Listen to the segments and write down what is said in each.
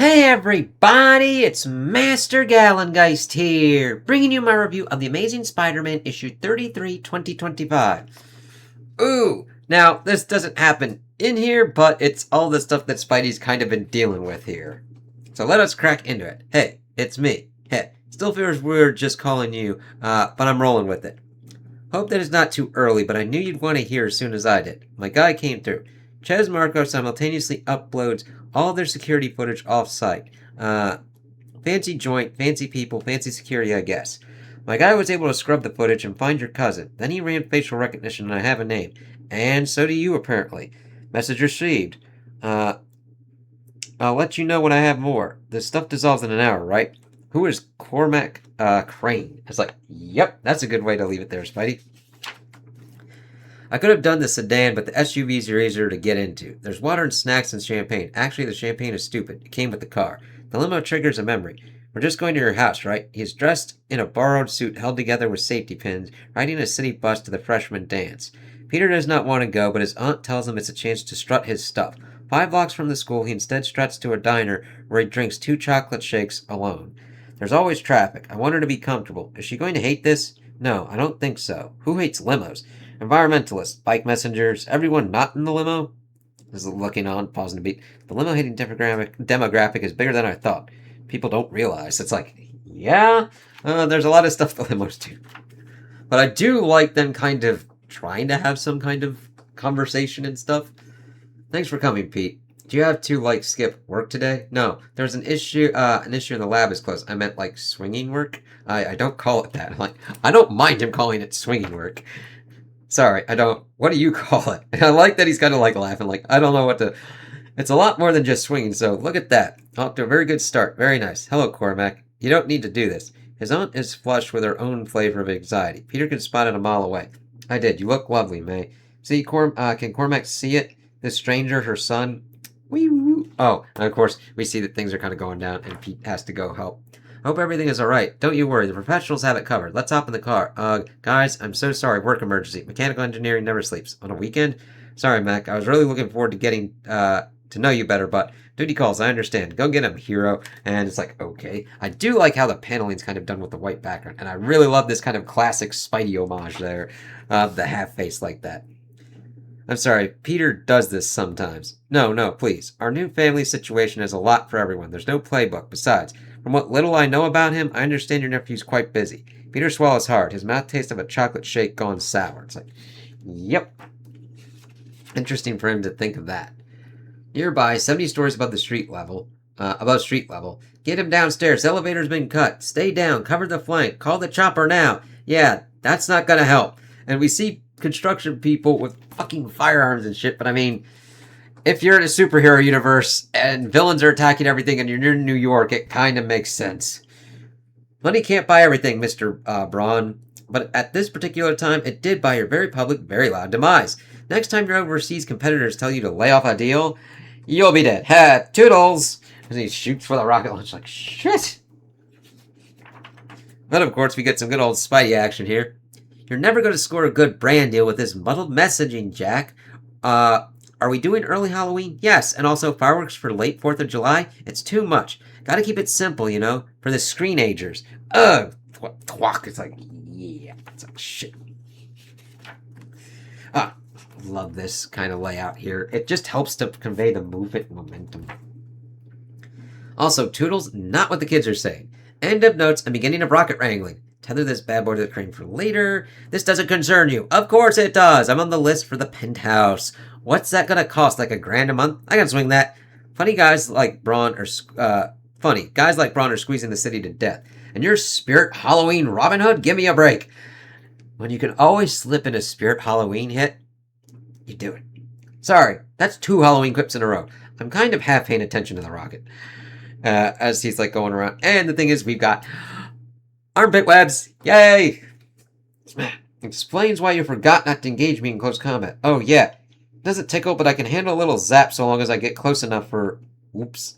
Hey everybody, it's Master Gallengeist here, bringing you my review of The Amazing Spider-Man issue 33, 2025. Ooh, now this doesn't happen in here, but it's all the stuff that Spidey's kind of been dealing with here. So let us crack into it. Hey, it's me. Hey, still feels weird just calling you, but I'm rolling with it. Hope that it's not too early, but I knew you'd want to hear as soon as I did. My guy came through. Ches Marco simultaneously uploads all their security footage off-site. Fancy joint, fancy people, fancy security, I guess. My guy was able to scrub the footage and find your cousin. Then he ran facial recognition and I have a name. And so do you, apparently. Message received. I'll let you know when I have more. This stuff dissolves in an hour, right? Who is Cormac Crane? It's like, yep, that's a good way to leave it there, Spidey. I could have done the sedan, but the SUVs are easier to get into. There's water and snacks and champagne. Actually, the champagne is stupid. It came with the car. The limo triggers a memory. We're just going to your house, right? He's dressed in a borrowed suit held together with safety pins, riding a city bus to the freshman dance. Peter does not want to go, but his aunt tells him it's a chance to strut his stuff. 5 blocks from the school, he instead struts to a diner where he drinks 2 chocolate shakes alone. There's always traffic. I want her to be comfortable. Is she going to hate this? No, I don't think so. Who hates limos? Environmentalists, bike messengers, everyone not in the limo? This is looking on, pausing to beat. The limo hating demographic is bigger than I thought. People don't realize. It's like, yeah, there's a lot of stuff the limos do. But I do like them kind of trying to have some kind of conversation and stuff. Thanks for coming, Pete. Do you have to, skip work today? No, there's an issue in the lab is closed. I meant, swinging work? I don't call it that. I don't mind him calling it swinging work. Sorry, I don't. What do you call it? And I like that he's kind of laughing, I don't know what to. It's a lot more than just swinging, so look at that. Off to a very good start. Very nice. Hello, Cormac. You don't need to do this. His aunt is flushed with her own flavor of anxiety. Peter can spot it a mile away. I did. You look lovely, May. See, can Cormac see it? This stranger, her son. Wee-woo. Oh, and of course, we see that things are kind of going down, and Pete has to go help. I hope everything is alright. Don't you worry, the professionals have it covered. Let's hop in the car. Guys, I'm so sorry. Work emergency. Mechanical engineering never sleeps. On a weekend? Sorry, Mac. I was really looking forward to getting to know you better, but duty calls. I understand. Go get him, hero. And it's like, okay. I do like how the paneling's kind of done with the white background, and I really love this kind of classic Spidey homage there. The half face like that. I'm sorry, Peter does this sometimes. No, please. Our new family situation is a lot for everyone. There's no playbook. Besides, from what little I know about him, I understand your nephew's quite busy. Peter swallows hard. His mouth tastes of a chocolate shake gone sour. It's like, yep. Interesting for him to think of that. Nearby, 70 stories above street level. Get him downstairs. Elevator's been cut. Stay down. Cover the flank. Call the chopper now. Yeah, that's not gonna help. And we see construction people with fucking firearms and shit, but I mean, if you're in a superhero universe and villains are attacking everything and you're near New York, it kind of makes sense. Money can't buy everything, Mr. Braun, but at this particular time, it did buy your very public, very loud demise. Next time your overseas competitors tell you to lay off a deal, you'll be dead. Ha! Toodles! And he shoots for the rocket launch like, shit! But of course, we get some good old Spidey action here. You're never going to score a good brand deal with this muddled messaging, Jack. Are we doing early Halloween? Yes, and also fireworks for late 4th of July? It's too much. Gotta keep it simple, for the screenagers. Ugh! Thwack. It's like, yeah. It's like, shit. Love this kind of layout here. It just helps to convey the movement and momentum. Also, Toodles, not what the kids are saying. End of notes and beginning of rocket wrangling. Tether this bad boy to the crane for later. This doesn't concern you. Of course it does. I'm on the list for the penthouse. What's that gonna cost? Like $1,000 a month? I can swing that. Funny guys like Braun are squeezing the city to death. And your Spirit Halloween Robin Hood? Give me a break. When you can always slip in a Spirit Halloween hit, you do it. Sorry, that's 2 Halloween quips in a row. I'm kind of half paying attention to the rocket. As he's going around. And the thing is, we've got armpit webs! Yay! Explains why you forgot not to engage me in close combat. Oh, yeah. Doesn't tickle, but I can handle a little zap so long as I get close enough for... Oops.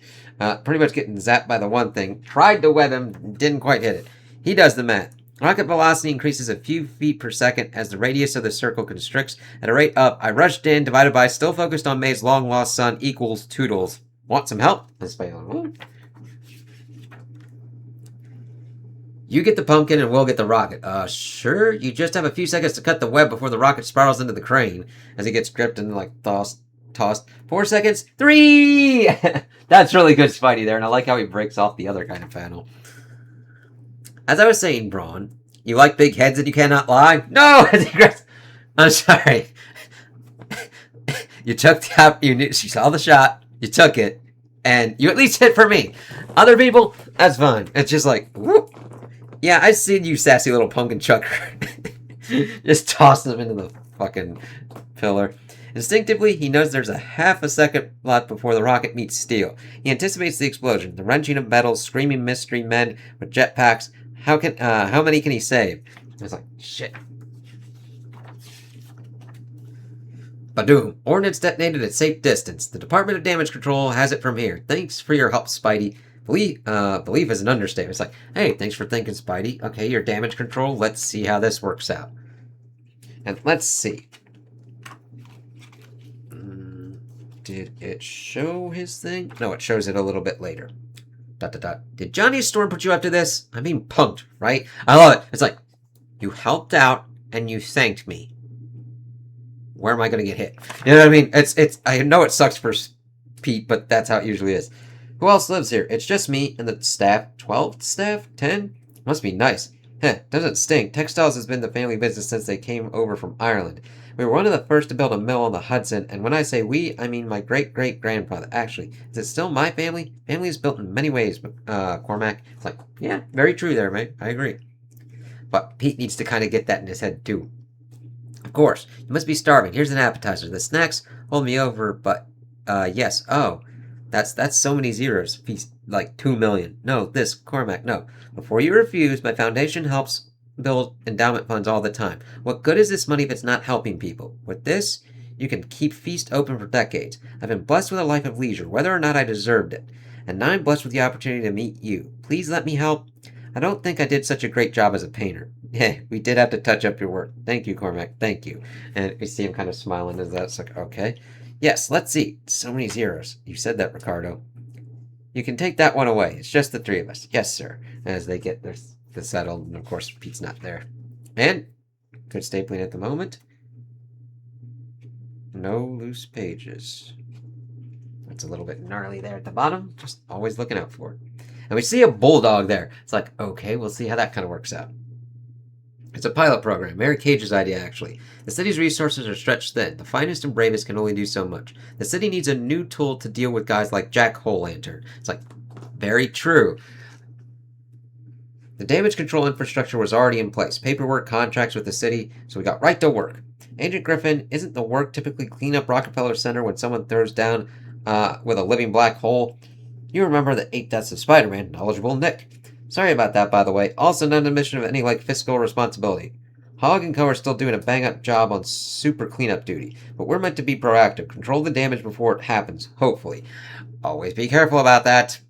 Pretty much getting zapped by the one thing. Tried to web him, didn't quite hit it. He does the math. Rocket velocity increases a few feet per second as the radius of the circle constricts. At a rate up, I rushed in, divided by, still focused on May's long-lost son, equals Toodles. Want some help? You get the pumpkin and we'll get the rocket. Sure. You just have a few seconds to cut the web before the rocket spirals into the crane as it gets gripped and like tossed. 4 seconds. 3! That's really good, Spidey, there, and I like how he breaks off the other kind of panel. As I was saying, Braun, you like big heads and you cannot lie? No! I'm sorry. You took you saw the shot, you took it, and you at least hit for me. Other people, that's fine. It's just like, whoop. Yeah, I've seen you sassy little pumpkin chucker. Just toss them into the fucking pillar. Instinctively, he knows there's a half a second left before the rocket meets steel. He anticipates the explosion, the wrenching of metals, screaming mystery men with jetpacks. How many can he save? It's like, shit. Badoom. Ordnance detonated at safe distance. The Department of Damage Control has it from here. Thanks for your help, Spidey. Believe is an understatement. It's like, hey, thanks for thinking, Spidey. Okay, your damage control. Let's see how this works out. And let's see. Did it show his thing? No, it shows it a little bit later. ... Did Johnny Storm put you up to this? I mean, punked, right? I love it. It's like, you helped out and you thanked me. Where am I going to get hit? You know what I mean? I know it sucks for Pete, but that's how it usually is. Who else lives here? It's just me and the staff. 12 staff? 10? Must be nice. Heh, doesn't stink. Textiles has been the family business since they came over from Ireland. We were one of the first to build a mill on the Hudson, and when I say we, I mean my great-great-grandfather. Actually, is it still my family? Family is built in many ways, Cormac. It's like, yeah, very true there, mate. I agree. But Pete needs to kind of get that in his head, too. Of course, you must be starving. Here's an appetizer. The snacks hold me over, but, yes. Oh, that's so many zeros. Like 2 million. No, this, Cormac, no. Before you refuse, my foundation helps build endowment funds all the time. What good is this money if it's not helping people? With this, you can keep Feast open for decades. I've been blessed with a life of leisure, whether or not I deserved it. And now I'm blessed with the opportunity to meet you. Please let me help. I don't think I did such a great job as a painter. Hey, we did have to touch up your work. Thank you, Cormac. Thank you. And we see him kind of smiling as that's like, okay. Yes, let's see. So many zeros. You said that, Ricardo. You can take that one away. It's just the three of us. Yes, sir. As they get their settled, and of course, Pete's not there. And good stapling at the moment. No loose pages. That's a little bit gnarly there at the bottom. Just always looking out for it. And we see a bulldog there. It's like, okay, we'll see how that kind of works out. It's a pilot program. Mary Cage's idea, actually. The city's resources are stretched thin. The finest and bravest can only do so much. The city needs a new tool to deal with guys like Jack O'Lantern. It's like, very true. The damage control infrastructure was already in place. Paperwork, contracts with the city, so we got right to work. Agent Griffin, isn't the work typically clean up Rockefeller Center when someone throws down with a living black hole? You remember the 8 Deaths of Spider-Man, knowledgeable Nick. Sorry about that, by the way. Also not an admission of any, fiscal responsibility. Hogg and Co. are still doing a bang-up job on super cleanup duty, but we're meant to be proactive. Control the damage before it happens, hopefully. Always be careful about that.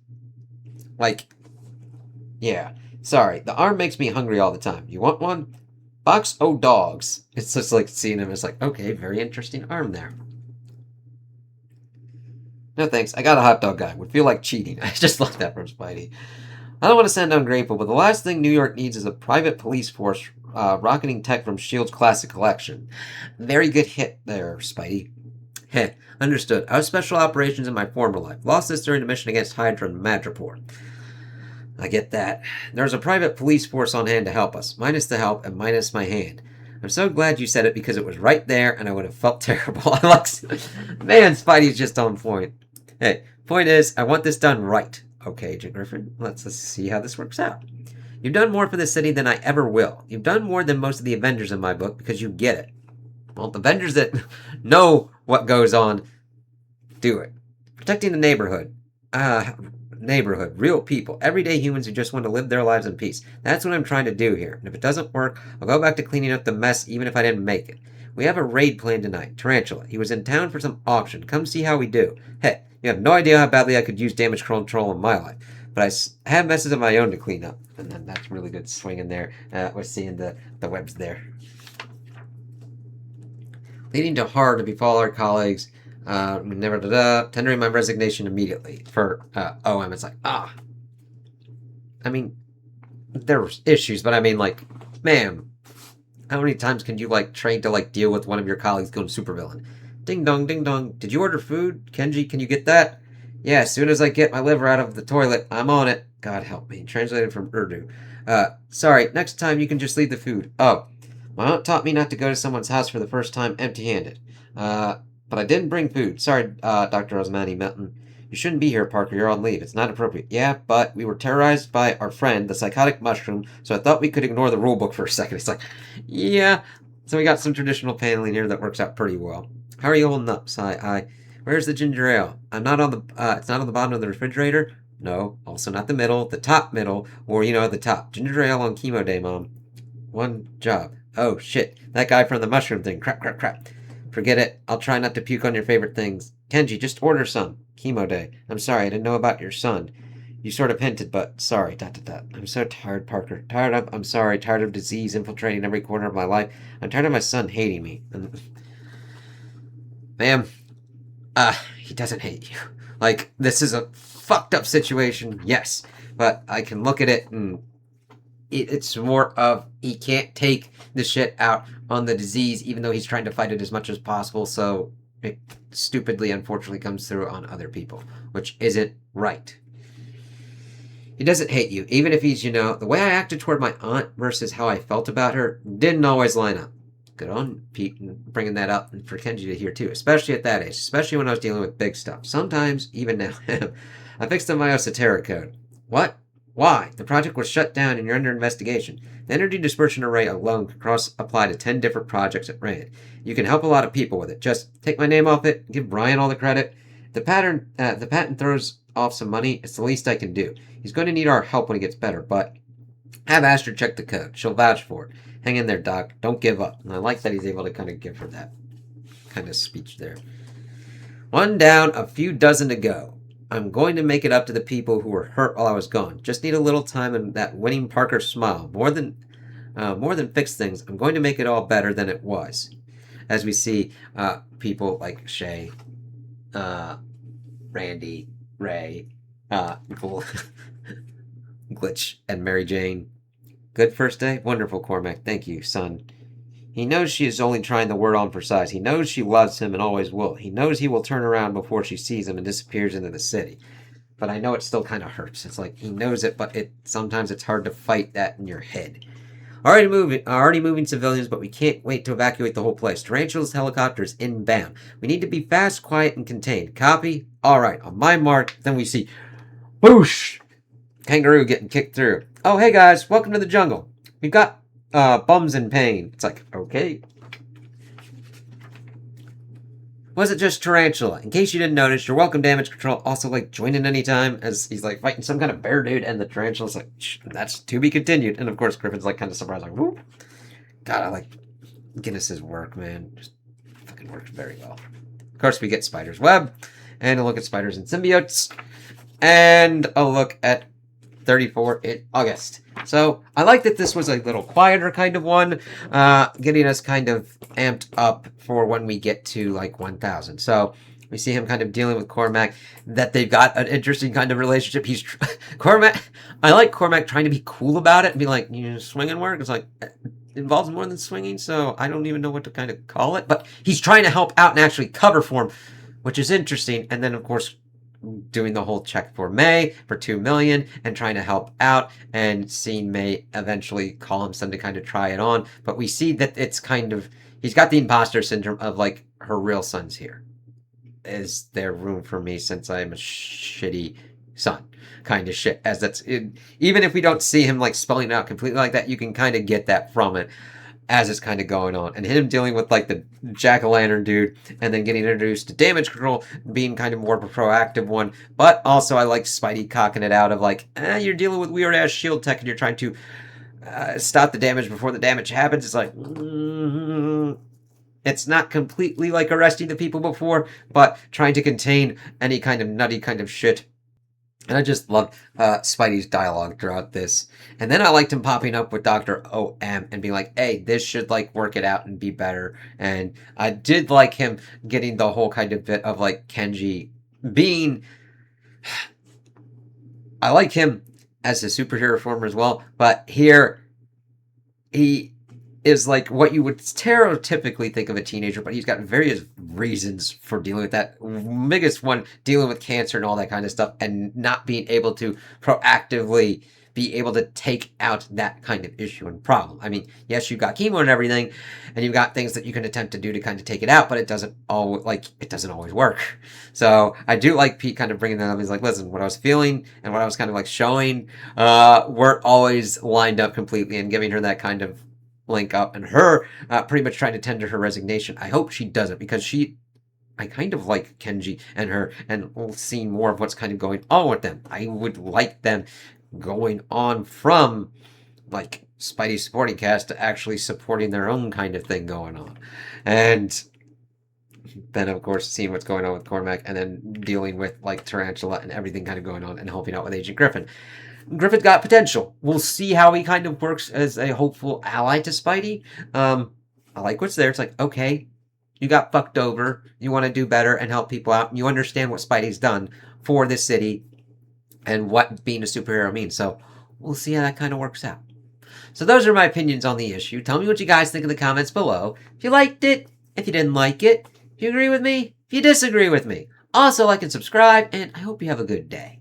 Yeah. Sorry, the arm makes me hungry all the time. You want one? Box o' dogs. It's just like seeing him. It's like, okay, very interesting arm there. No thanks, I got a hot dog guy. Would feel like cheating. I just love that from Spidey. I don't want to sound ungrateful, but the last thing New York needs is a private police force rocketing tech from S.H.I.E.L.D.'s classic collection. Very good hit there, Spidey. Heh, understood. I was special operations in my former life. Lost this during the mission against Hydra and Madripoor. I get that. There's a private police force on hand to help us. Minus the help and minus my hand. I'm so glad you said it because it was right there and I would have felt terrible. Man, Spidey's just on point. Hey, point is, I want this done right. Okay, Agent Griffin, let's see how this works out. You've done more for the city than I ever will. You've done more than most of the Avengers in my book because you get it. Well, the Avengers that know what goes on, do it. Protecting the neighborhood. Real people, everyday humans who just want to live their lives in peace. That's what I'm trying to do here. And if it doesn't work, I'll go back to cleaning up the mess even if I didn't make it. We have a raid planned tonight. Tarantula. He was in town for some auction. Come see how we do. Hey, you have no idea how badly I could use damage control in my life. But I have messes of my own to clean up. And then that's really good swinging there. We're seeing the webs there. Leading to horror to befall our colleagues. Tendering my resignation immediately. For OM, it's like, I mean, there were issues, but I mean, like, ma'am, how many times can you, like, train to, like, deal with one of your colleagues going supervillain? Ding dong, ding dong. Did you order food? Kenji, can you get that? Yeah, as soon as I get my liver out of the toilet, I'm on it. God help me. Translated from Urdu. Sorry, next time you can just leave the food. Oh, my aunt taught me not to go to someone's house for the first time empty-handed. But I didn't bring food. Sorry, Dr. Osmani Melton. You shouldn't be here, Parker. You're on leave. It's not appropriate. Yeah, but we were terrorized by our friend, the psychotic mushroom, so I thought we could ignore the rulebook for a second. It's like, yeah. So we got some traditional paneling here that works out pretty well. How are you holding up, Sai? Where's the ginger ale? I'm not on the. It's not on the bottom of the refrigerator. No, also not the middle, the top middle, or the top. Ginger ale on chemo day, Mom. One job. Oh shit, that guy from the mushroom thing. Crap, crap, crap. Forget it. I'll try not to puke on your favorite things. Kenji, just order some. Chemo day. I'm sorry, I didn't know about your son. You sort of hinted, but sorry. ... I'm so tired, Parker. I'm sorry, tired of disease infiltrating every corner of my life. I'm tired of my son hating me. Ma'am, he doesn't hate you. Like, this is a fucked up situation, yes. But I can look at it and it's more of he can't take the shit out on the disease, even though he's trying to fight it as much as possible, so it stupidly, unfortunately, comes through on other people, which isn't right. He doesn't hate you, even if he's, the way I acted toward my aunt versus how I felt about her didn't always line up. Good on Pete bringing that up, and for Kenji to hear too, especially at that age, especially when I was dealing with big stuff. Sometimes, even now, I fixed the esoteric code. What? Why? The project was shut down and you're under investigation. The energy dispersion array alone can cross-apply to 10 different projects at rand. You can help a lot of people with it. Just take my name off it, give Brian all the credit. The patent throws off some money. It's the least I can do. He's going to need our help when he gets better, but have Asher check the code. She'll vouch for it. Hang in there, Doc. Don't give up. And I like that he's able to kind of give her that kind of speech there. One down, a few dozen to go. I'm going to make it up to the people who were hurt while I was gone. Just need a little time and that winning Parker smile. More than fix things, I'm going to make it all better than it was. As we see people like Shay, Randy, Ray, Glitch, and Mary Jane. Good first day? Wonderful, Cormac. Thank you, son. He knows she is only trying the word on for size. He knows she loves him and always will. He knows he will turn around before she sees him and disappears into the city. But I know it still kind of hurts. It's like he knows it, but sometimes it's hard to fight that in your head. Already moving civilians, but we can't wait to evacuate the whole place. Tarantula's helicopter is inbound. We need to be fast, quiet, and contained. Copy? All right. On my mark, then we see boosh! Kangaroo getting kicked through. Oh, hey guys, welcome to the jungle. We've got bums in pain. It's like, okay. Was it just Tarantula? In case you didn't notice, you're welcome, Damage Control. Also, like, join in anytime as he's, like, fighting some kind of bear dude, and the Tarantula's like, that's to be continued. And, of course, Griffin's, like, kind of surprised, like, whoop. God, I like Guinness's work, man. Just fucking works very well. Of course, we get Spider's Web, and a look at Spiders and Symbiotes, and a look at 34 in August. So I like that this was a little quieter kind of one, getting us kind of amped up for when we get to like 1000. So we see him kind of dealing with Cormac, that they've got an interesting kind of relationship. Cormac, I like Cormac trying to be cool about it and be like, swinging work. It's like, it involves more than swinging, so I don't even know what to kind of call it, but he's trying to help out and actually cover for him, which is interesting. And then of course, doing the whole check for May for 2 million and trying to help out and seeing May eventually call him son to kind of try it on. But we see that it's kind of, he's got the imposter syndrome of like, her real son's here. Is there room for me since I'm a shitty son? Kind of shit. As that's, even if we don't see him like spelling it out completely like that, you can kind of get that from it as it's kind of going on. And him dealing with like the jack-o'-lantern dude and then getting introduced to Damage Control being kind of more of a proactive one. But also I like Spidey cocking it out of like, you're dealing with weird-ass shield tech and you're trying to stop the damage before the damage happens. It's like, it's not completely like arresting the people before, but trying to contain any kind of nutty kind of shit. And I just love Spidey's dialogue throughout this. And then I liked him popping up with Dr. O.M. and being like, hey, this should, like, work it out and be better. And I did like him getting the whole kind of bit of, like, Kenji being... I like him as a superhero form as well. But here, he is like what you would stereotypically think of a teenager, but he's got various reasons for dealing with that. Biggest one, dealing with cancer and all that kind of stuff, and not being able to proactively be able to take out that kind of issue and problem. I mean, yes, you've got chemo and everything, and you've got things that you can attempt to do to kind of take it out, but it doesn't always work. So I do like Pete kind of bringing that up. He's like, listen, what I was feeling and what I was kind of like showing weren't always lined up completely, and giving her that kind of link up, and her pretty much trying to tender her resignation. I hope she doesn't, because I kind of like Kenji and her, and we'll see more of what's kind of going on with them. I would like them going on from like Spidey supporting cast to actually supporting their own kind of thing going on. And then, of course, seeing what's going on with Cormac, and then dealing with like Tarantula and everything kind of going on, and helping out with Agent Griffin. Griffin's got potential. We'll see how he kind of works as a hopeful ally to Spidey. I like what's there. It's like, okay, you got fucked over. You want to do better and help people out. And you understand what Spidey's done for this city and what being a superhero means. So we'll see how that kind of works out. So those are my opinions on the issue. Tell me what you guys think in the comments below. If you liked it, if you didn't like it, if you agree with me, if you disagree with me. Also, like and subscribe, and I hope you have a good day.